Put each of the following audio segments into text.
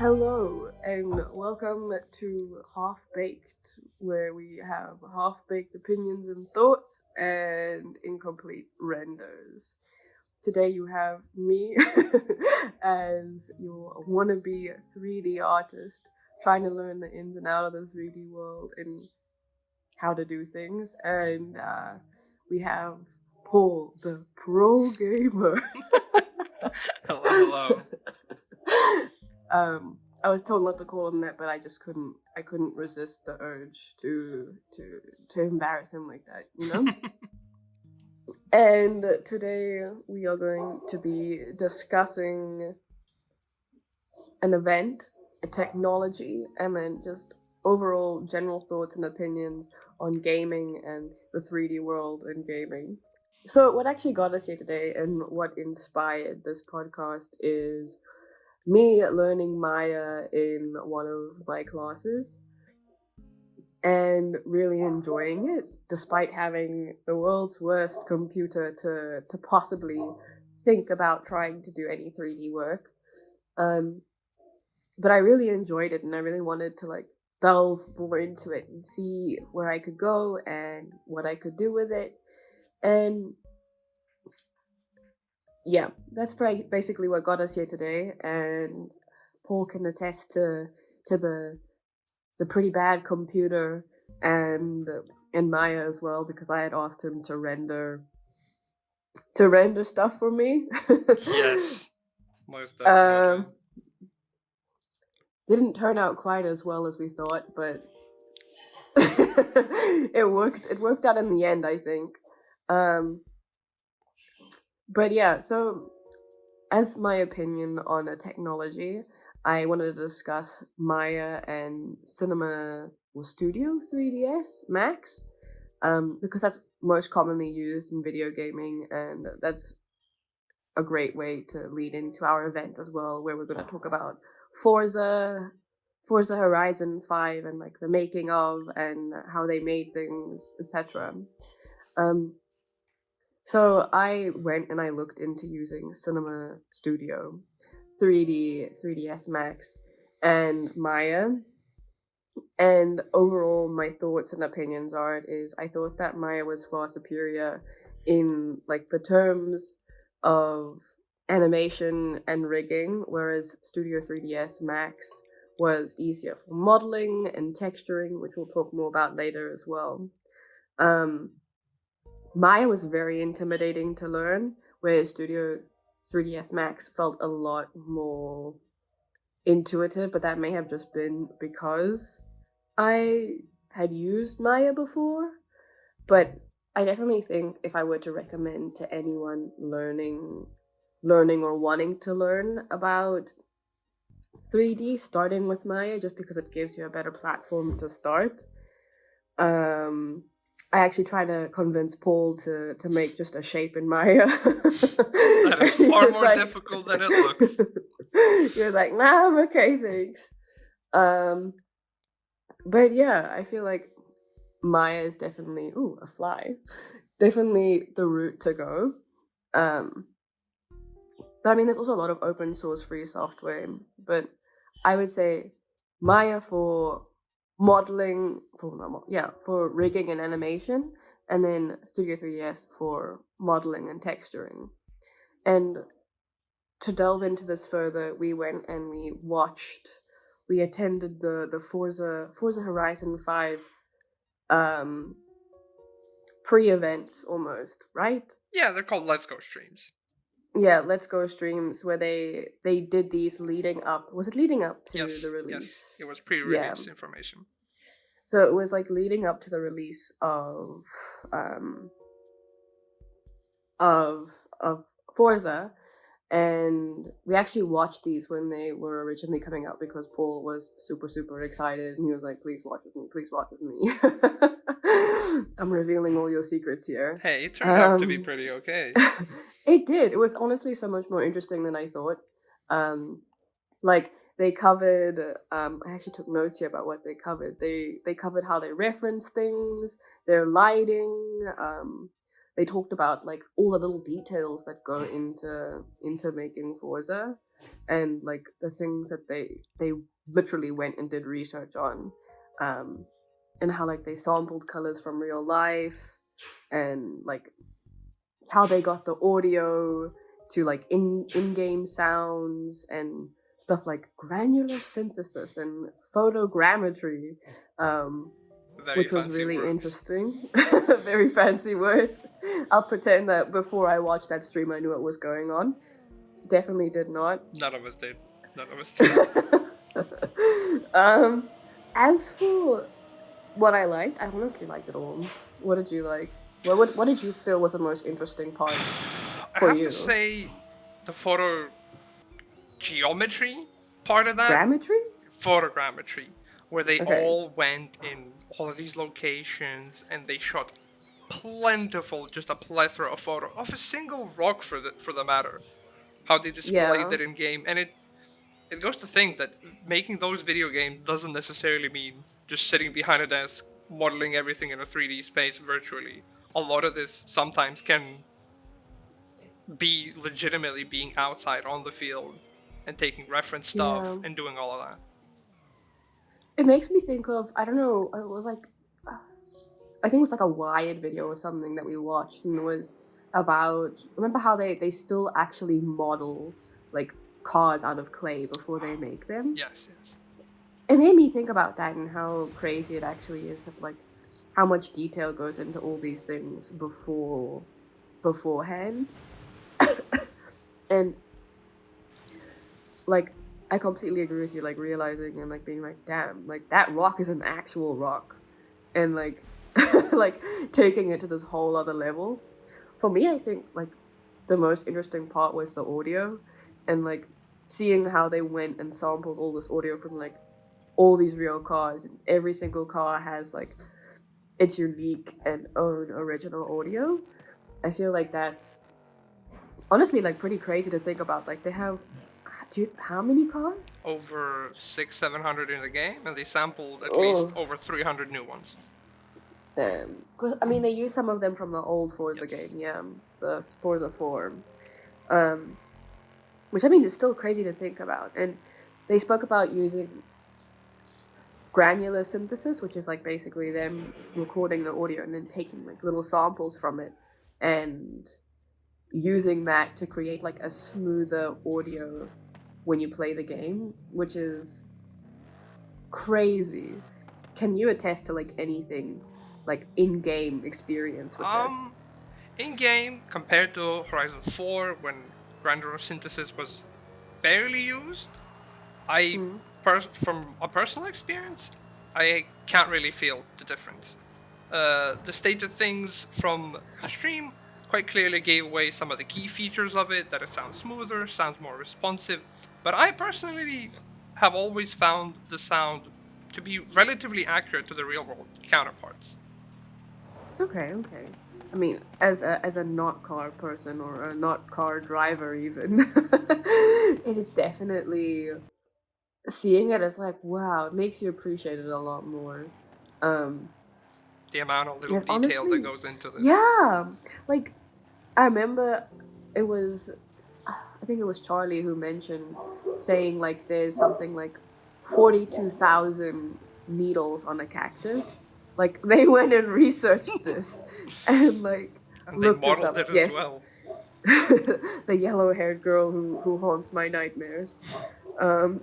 Hello and welcome to Half Baked, where we have half baked opinions and thoughts and incomplete renders. Today you have me as your wannabe 3D artist trying to learn the ins and outs of the 3D world and how to do things, and we have Paul, the pro gamer. Hello. I was told not to call him that, but I just couldn't. I couldn't resist the urge to embarrass him like that, you know. And today we are going to be discussing an event, a technology, and then just overall general thoughts and opinions on gaming and the 3D world and gaming. So, what actually got us here today and what inspired this podcast is me learning Maya in one of my classes and really enjoying it, despite having the world's worst computer to possibly think about trying to do any 3D work. But I really enjoyed it, and I really wanted to delve more into it and see where I could go and what I could do with it. And yeah, that's basically what got us here today. And Paul can attest to the pretty bad computer and Maya as well, because I had asked him to render stuff for me. Yes, most definitely. Didn't turn out quite as well as we thought, but it worked. It worked out in the end, I think. But yeah, so as my opinion on a technology, I wanted to discuss Maya and Cinema Studio 3ds Max, because that's most commonly used in video gaming, and that's a great way to lead into our event as well, where we're going to talk about Forza Horizon 5 and the making of and how they made things, etc. So I went and I looked into using Cinema Studio 3ds Max and Maya, and overall my thoughts and opinions on it is I thought that Maya was far superior in the terms of animation and rigging, whereas Studio 3ds Max was easier for modeling and texturing, which we'll talk more about later as well. Maya was very intimidating to learn, whereas Studio 3ds Max felt a lot more intuitive, but that may have just been because I had used Maya before. But I definitely think if I were to recommend to anyone learning or wanting to learn about 3D, starting with Maya, just because it gives you a better platform to start. I actually tried to convince Paul to make just a shape in Maya. That is far more difficult than it looks. He was like, "Nah, I'm okay, thanks." But yeah, I feel like Maya is definitely a fly, definitely the route to go. But I mean, there's also a lot of open source free software. But I would say Maya for modeling, for rigging and animation, and then Studio 3ds for modeling and texturing. And to delve into this further, we went and we attended the Forza Horizon 5 pre-events almost, right? Yeah, they're called Let's Go streams. Yeah, Let's Go streams where they did these leading up. Was it leading up to the release? Yes, it was pre-release information. So it was leading up to the release of Forza, and we actually watched these when they were originally coming out because Paul was super excited and he was like, "Please watch with me." I'm revealing all your secrets here. Hey, it turned out to be pretty okay. It did. It was honestly so much more interesting than I thought. They covered. I actually took notes here about what they covered. They covered how they reference things, their lighting. they talked about like all the little details that go into making Forza, and like the things that they literally went and did research on, and how like they sampled colors from real life, and like how they got the audio to like in-game sounds and stuff like granular synthesis and photogrammetry, um, Very which was fancy really words. interesting. Very fancy words. I'll pretend that before I watched that stream I knew what was going on. Definitely did not. None of us did. None of us did. um, as for what I liked, I honestly liked it all. What did you like? What did you feel was the most interesting part I for have to you? say, the photo geometry part of that, Grammetry? photogrammetry, where they Okay. all went in all of these locations and they shot plentiful, just a plethora of photo of a single rock for the matter. How they displayed Yeah. it in game, and it goes to think that making those video games doesn't necessarily mean just sitting behind a desk modeling everything in a 3D space virtually. A lot of this sometimes can be legitimately being outside on the field and taking reference Yeah. stuff and doing all of that. It makes me think of, I don't know, it was like, I think it was like a Wired video or something that we watched, and it was about, remember how they still actually model like cars out of clay before they make them? Yes, yes. It made me think about that and how crazy it actually is that like how much detail goes into all these things beforehand. And like I completely agree with you, like realizing and like being like, damn, like that rock is an actual rock. And like like taking it to this whole other level. For me, I think like the most interesting part was the audio, and like seeing how they went and sampled all this audio from like all these real cars, and every single car has like its unique and own original audio. I feel like that's honestly like pretty crazy to think about. Like they have, how many cars? Over 700 in the game, and they sampled at least Oh, over 300 new ones. damn. Cause I mean, they use some of them from the old Forza Yes. game, yeah, the Forza 4, um, which I mean is still crazy to think about. And they spoke about using granular synthesis, which is like basically them recording the audio and then taking like little samples from it and using that to create like a smoother audio when you play the game, which is crazy. Can you attest to like anything like in-game experience with this? Um, in game, compared to Horizon 4, when granular synthesis was barely used, I, Mm. from a personal experience, I can't really feel the difference. The state of things from the stream quite clearly gave away some of the key features of it, that it sounds smoother, sounds more responsive, but I personally have always found the sound to be relatively accurate to the real world counterparts. Okay, okay. I mean, as a not car person or a not car driver, even, it is definitely seeing it as like, wow, it makes you appreciate it a lot more. Um, The amount of little yes, detail that honestly, goes into this. yeah. Like I remember, it was, I think it was Charlie who mentioned saying like there's something like 42,000 needles on a cactus. Like they went and researched this and like And they looked this modeled up. it as Yes, well. the yellow-haired girl who haunts my nightmares. Um,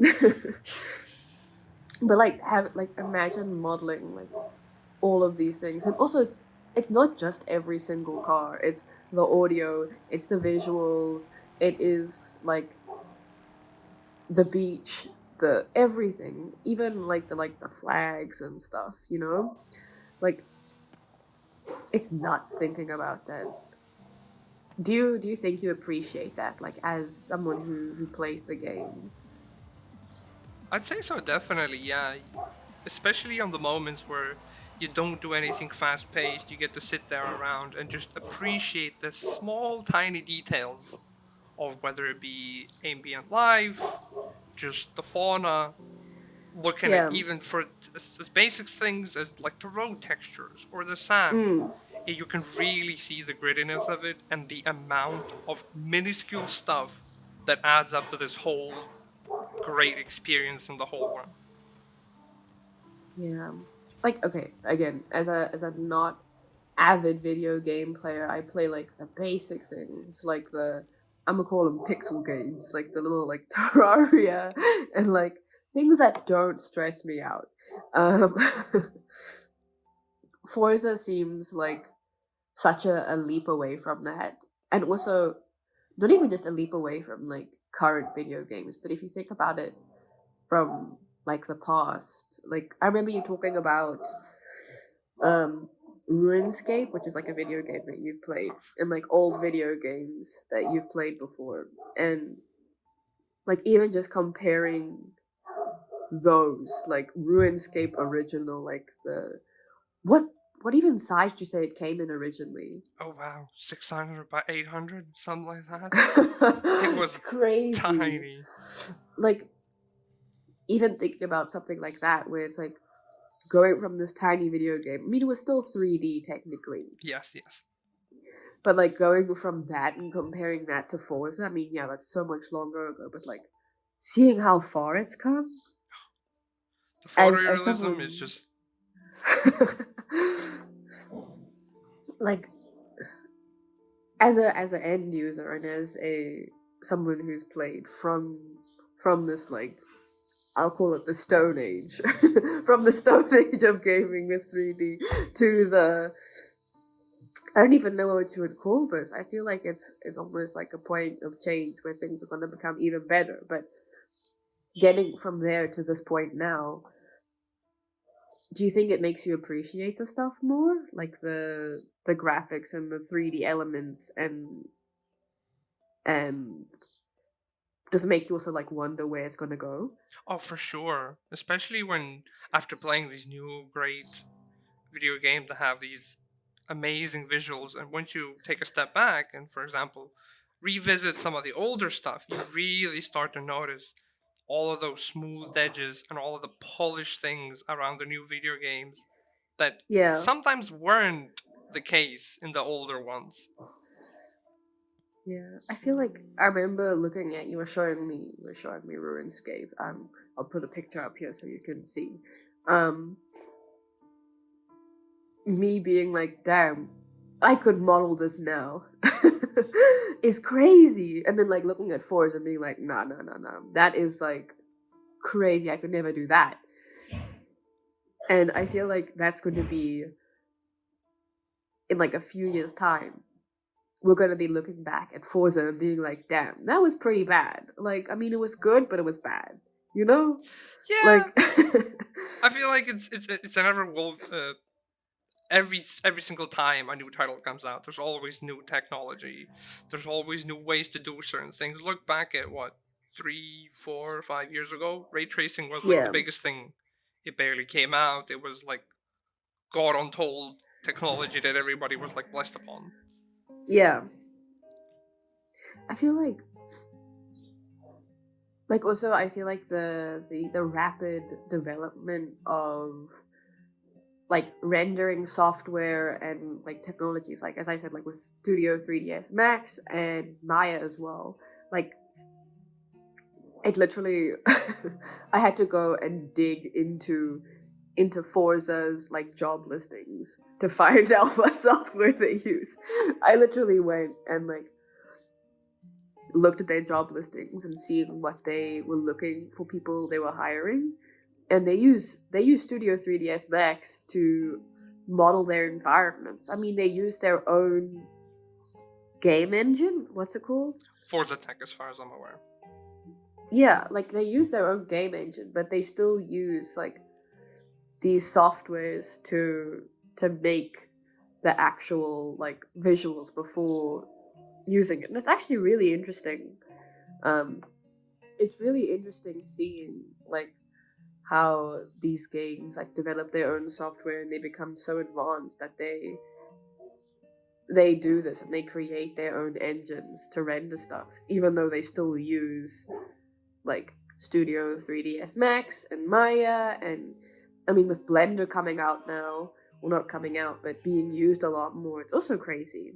but like have like imagine modeling like all of these things, and also it's not just every single car. It's the audio, it's the visuals, it is like the beach, the everything, even like the flags and stuff. You know, like it's nuts thinking about that. Do you think you appreciate that, like as someone who plays the game? I'd say so, definitely, yeah. Especially on the moments where you don't do anything fast paced, you get to sit there around and just appreciate the small, tiny details of whether it be ambient life, just the fauna, looking at Yeah. even for as basic things as like the road textures or the sand. Mm. you can really see the grittiness of it and the amount of minuscule stuff that adds up to this whole great experience in the whole one. Yeah. Like, okay, again, as a not avid video game player, I play like the basic things, like the I'm gonna call them pixel games, like the little like Terraria and like things that don't stress me out. Um, Forza seems like such a leap away from that, and also not even just a leap away from like current video games, but if you think about it from like the past, like I remember you talking about um RuneScape, which is like a video game that you've played, and like old video games that you've played before, and like even just comparing those, like RuneScape original, like the what what even size did you say it came in originally? Oh wow, 600 by 800, something like that. It It's was crazy. tiny. Like even thinking about something like that, where it's like going from this tiny video game. I mean, it was still 3D technically, Yes, yes. but like going from that and comparing that to Forza, I mean, yeah, that's so much longer ago. But like seeing how far it's come, The as photorealism is someone just like as an end user and as a someone who's played from this like I'll call it the Stone Age, from the Stone Age of gaming with 3D to the I don't even know what you would call this. I feel like it's almost like a point of change where things are going to become even better. But getting from there to this point now, do you think it makes you appreciate the stuff more, like the graphics and the 3D elements, and does it make you also like wonder where it's going to go? oh for sure. Especially when after playing these new great video games that have these amazing visuals, and once you take a step back and, for example, revisit some of the older stuff, you really start to notice all of those smooth edges and all of the polished things around the new video games that Yeah, sometimes weren't the case in the older ones. yeah. I feel like I remember looking at you were showing me RuneScape. I'll put a picture up here so you can see. Um, me being like, damn, I could model this now. Is crazy. And then like looking at Forza and being like, nah, nah, nah, nah. That is like crazy. I could never do that. And I feel like that's going to be in like a few years' time. We're going to be looking back at Forza and being like, damn, that was pretty bad. Like, I mean, it was good, but it was bad. You know? Yeah, Like, I feel like it's an ever every single time a new title comes out, there's always new technology. There's always new ways to do certain things. Look back at what 3, 4, 5 years ago, ray tracing was like the yeah, biggest thing. It barely came out. It was like god untold technology that everybody was like blessed upon. yeah. I feel like also I feel like the rapid development of like rendering software and like technologies, like as I said, like with Studio 3ds Max and Maya as well, like it literally I had to go and dig into Forza's like job listings to find out what software they use. I literally went and like looked at their job listings and seeing what they were looking for people they were hiring, and they use Studio 3ds Max to model their environments. I mean, they use their own game engine. What's it called? Forza Tech, as far as I'm aware. Yeah, like they use their own game engine, but they still use like these softwares to make the actual like visuals before using it. And it's actually really interesting. Um, it's really interesting seeing like how these games like develop their own software and they become so advanced that they do this and they create their own engines to render stuff, even though they still use like Studio 3ds Max and Maya, and I mean with Blender coming out now, well, not coming out, but being used a lot more. It's also crazy.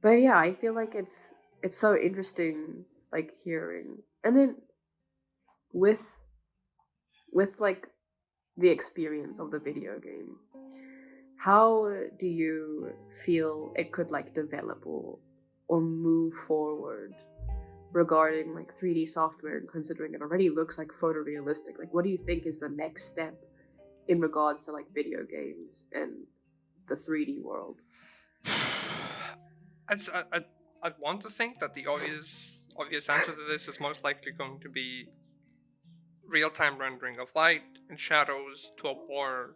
But yeah, I feel like it's so interesting, like hearing, and then with like the experience of the video game, how do you feel it could like develop or move forward regarding like 3D software, considering it already looks like photorealistic? Like, what do you think is the next step in regards to like video games and the 3D world? I'd want to think that the obvious answer to this is most likely going to be real-time rendering of light and shadows to a more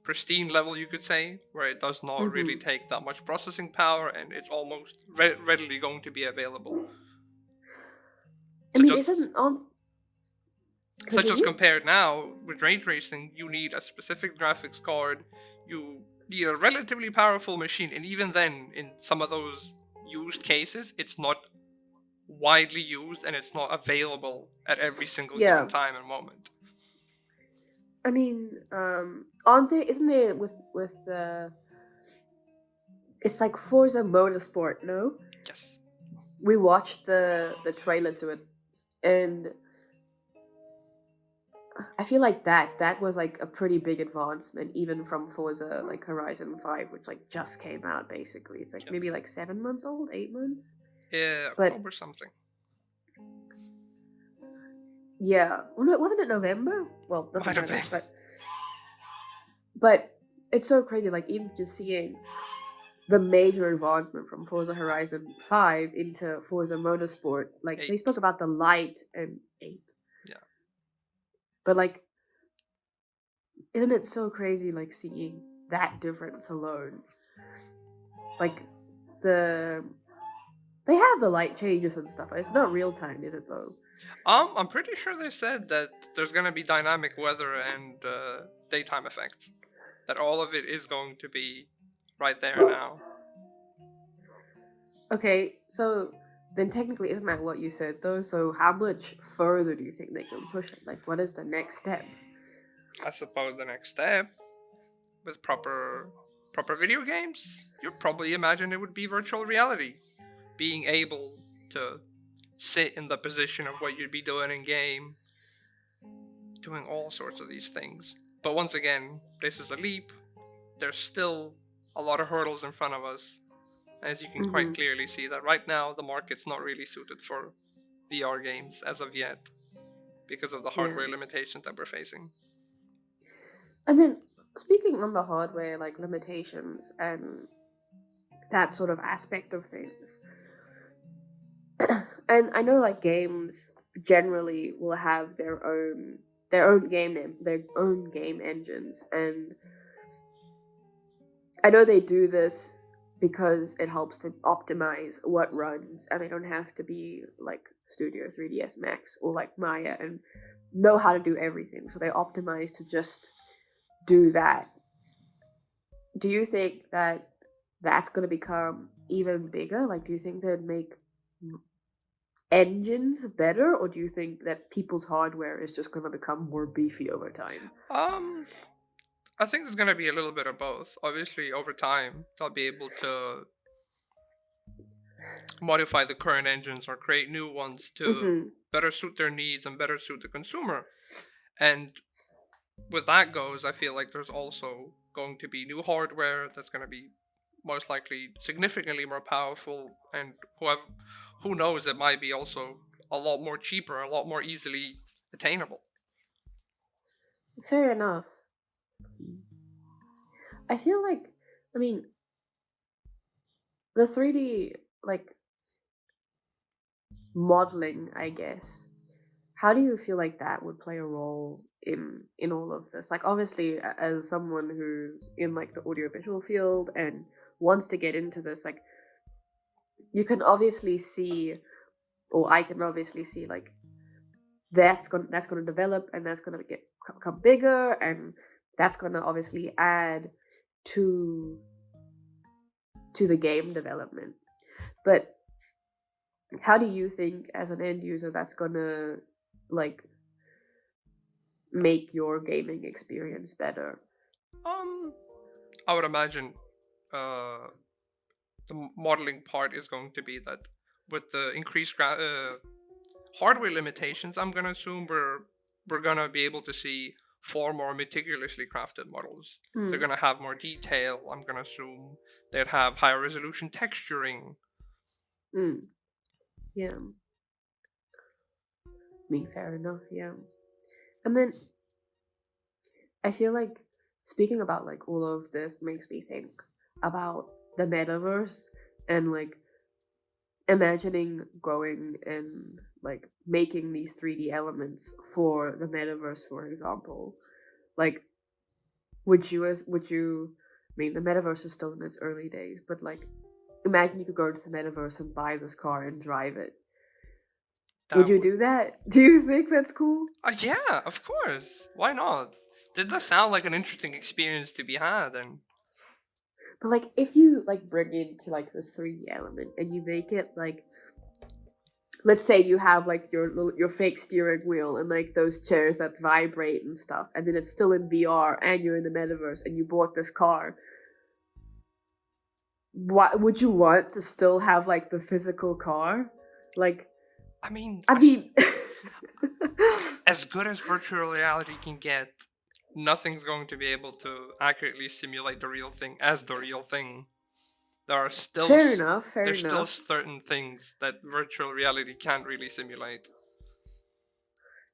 pristine level, you could say, where it does not really Mm-hmm. take that much processing power and it's almost readily going to be available. I So mean, just isn't on such as continue? compared now with ray tracing, you need a specific graphics card, you need a relatively powerful machine, and even then, in some of those used cases, it's not widely used and it's not available at every single given Yeah. time and moment. I mean, aren't they? Isn't there with it's like Forza Motorsport? No, Yes. we watched the trailer to it, and I feel like that was like a pretty big advancement, even from Forza like Horizon 5, which like just came out. Basically, it's like maybe Yes. like 7 months old, 8 months. Yeah, But October something. yeah, well, no, wasn't it November? Well, doesn't Might have matter. been. But it's so crazy. Like even just seeing the major advancement from Forza Horizon 5 into Forza Motorsport. Like they 8. spoke about the light and 8. Yeah. But like, isn't it so crazy like seeing that difference alone? Like the they have the light changes and stuff. It's not real time, is it though? I'm pretty sure they said that there's gonna be dynamic weather and daytime effects. That all of it is going to be right there now. Okay, so then technically isn't that what you said though? So how much further do you think they can push it? Like what is the next step? I suppose the next step with proper video games, you'd probably imagine it would be virtual reality. Being able to sit in the position of what you'd be doing in game, doing all sorts of these things. But once again, this is a leap. There's still a lot of hurdles in front of us. As you can quite Mm-hmm. clearly see that right now the market's not really suited for VR games as of yet because of the Yeah. hardware limitations that we're facing. And then speaking on the hardware like limitations and that sort of aspect of things. And I know like games generally will have their own game engines, and I know they do this because it helps them optimize what runs, and they don't have to be like Studio 3ds Max or like Maya and know how to do everything, so they optimize to just do that. Do you think that that's going to become even bigger? Like, do you think they'd make engines better, or do you think that people's hardware is just going to become more beefy over time? Um, I think there's gonna be a little bit of both. Obviously, over time, they'll be able to modify the current engines or create new ones to Mm-hmm. better suit their needs and better suit the consumer. And with that goes, I feel like there's also going to be new hardware that's going to be most likely significantly more powerful, and who knows, it might be also a lot more cheaper, a lot more easily attainable. Fair enough. I feel like, I mean, the 3D like modeling, I guess. How do you feel like that would play a role in all of this? Like, obviously, as someone who's in like the audiovisual field and wants to get into this, like, you can obviously see, or I can obviously see, like that's gonna develop and that's gonna become bigger, and that's gonna obviously add to the game development. But how do you think, as an end user, that's gonna like make your gaming experience better? I would imagine uh, the modeling part is going to be that with the increased hardware limitations, I'm gonna assume we're gonna be able to see far more meticulously crafted models. They're Hmm. gonna have more detail. I'm gonna assume they'd have higher resolution texturing. Mm. Yeah. I mean, fair enough. Yeah. And then I feel like speaking about like all of this makes me think about the metaverse and like imagining going and like making these 3D elements for the metaverse, for example. Like, would you? I mean, the metaverse is still in its early days, but like, imagine you could go into the metaverse and buy this car and drive it. Would That you would, do that? Do you think that's cool? yeah, of course. Why not? That does sound like an interesting experience to be had, and But like, if you like bring into like this 3D element and you make it like, let's say you have like your fake steering wheel and like those chairs that vibrate and stuff, and then it's still in VR and you're in the metaverse and you bought this car. What would you want to still have like the physical car? Like, I mean, I mean, as good as virtual reality can get, nothing's going to be able to accurately simulate the real thing as the real thing. There are still fair enough, fair there's still enough. certain things that virtual reality can't really simulate.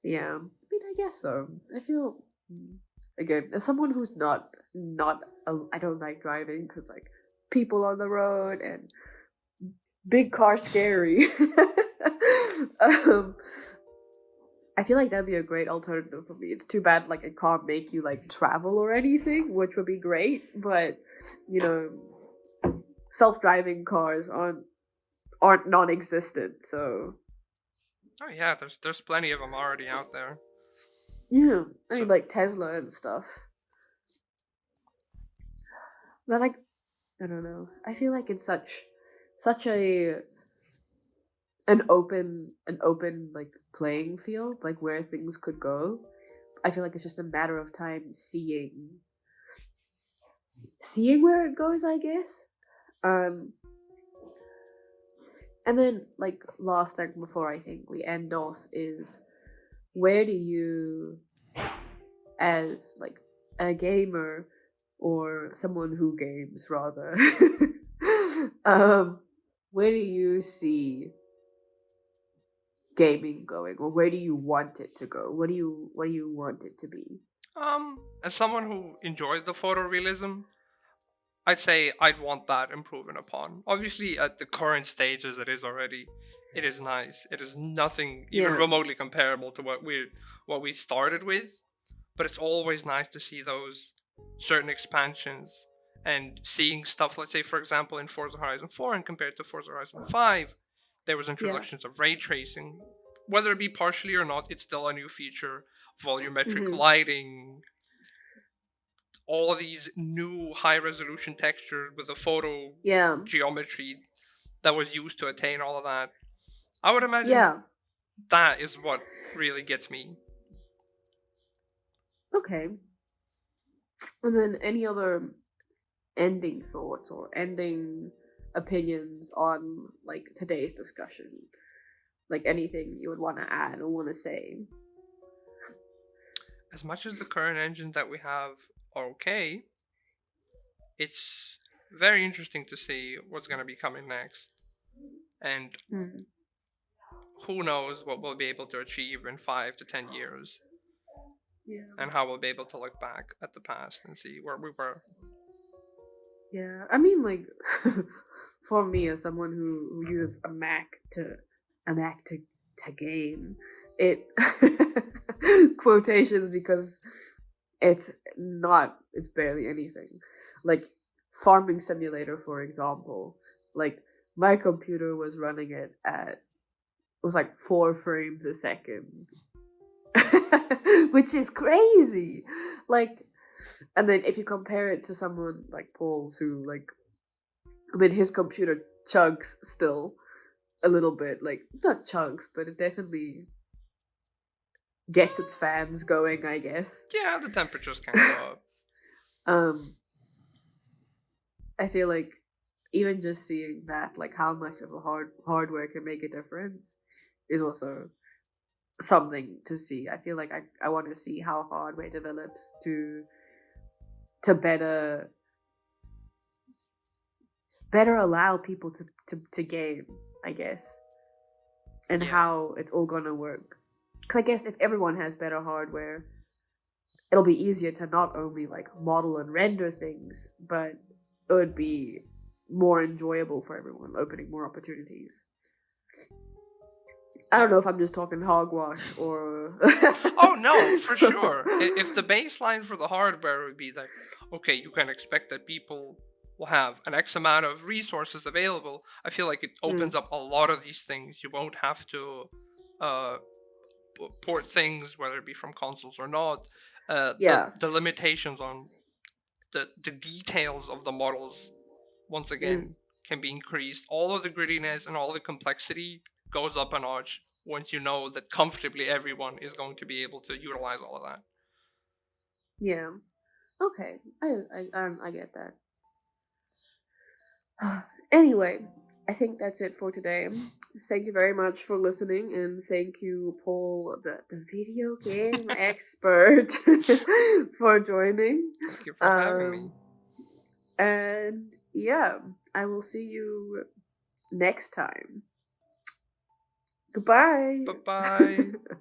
Yeah, I mean, I guess so. I feel again as someone who's not I don't like driving because like people on the road and big car scary. um, I feel like that'd be a great alternative for me. It's too bad like it can't make you like travel or anything, which would be great. But you know, self-driving cars aren't non-existent. So Oh yeah, there's plenty of them already out there. yeah, I So mean like Tesla and stuff. But like I don't know. I feel like it's such a an open like playing field, like where things could go. I feel like it's just a matter of time seeing where it goes, I guess. Um and then like last thing before I think we end off is where do you as like a gamer or someone who games rather um where do you see gaming going, or where do you want it to go? What do you want it to be? as someone who enjoys the photorealism, I'd say I'd want that improving upon. Obviously, at the current stage as it is already, it is nice. It is nothing even Yeah. remotely comparable to what we started with. But it's always nice to see those certain expansions and seeing stuff. Let's say, for example, in Forza Horizon 4 and compared to Forza Horizon 5, there was Yeah. introductions of ray tracing. Whether it be partially or not, it's still a new feature. Volumetric Hmm. lighting, all of these new high resolution textures with the photo Yeah. geometry that was used to attain all of that. I would imagine Yeah. that is what really gets me. Okay. And then any other ending thoughts or ending opinions on like today's discussion? Like anything you would want to add or want to say? As much as the current engines that we have are okay, it's very interesting to see what's going to be coming next. And Hmm. who knows what we'll be able to achieve in 5 to 10 years, Yeah. and how we'll be able to look back at the past and see where we were. Yeah. I mean, like, for me as someone who uses a Mac to game, it quotations because it's barely anything. Like farming simulator, for example. Like my computer was running it at it was like 4 frames a second. Which is crazy. Like and then if you compare it to someone like Paul's who like I mean his computer chugs still a little bit, like not chugs, but it definitely gets its fans going, I guess. Yeah, the temperatures can go up. I feel like even just seeing that, like how much of a hardware can make a difference, is also something to see. I feel like I want to see how hardware develops to better allow people to game, I guess, and Yeah. how it's all gonna work. Because I guess if everyone has better hardware, it'll be easier to not only like model and render things, but it would be more enjoyable for everyone, opening more opportunities. I don't know if I'm just talking hogwash or. Oh no, for sure. If the baseline for the hardware would be like, okay, you can expect that people will have an X amount of resources available, I feel like it Mm, opens up a lot of these things. You won't have to uh, port things, whether it be from consoles or not. yeah. The limitations on the details of the models, once Mm, again, can be increased. All of the grittiness and all the complexity goes up a notch once you know that comfortably everyone is going to be able to utilize all of that. yeah. Okay. I get that. Anyway, I think that's it for today. Thank you very much for listening, and thank you, Paul, the video game expert, for joining. Thank you for having me. Um, and yeah, I will see you next time. Bye Goodbye. bye.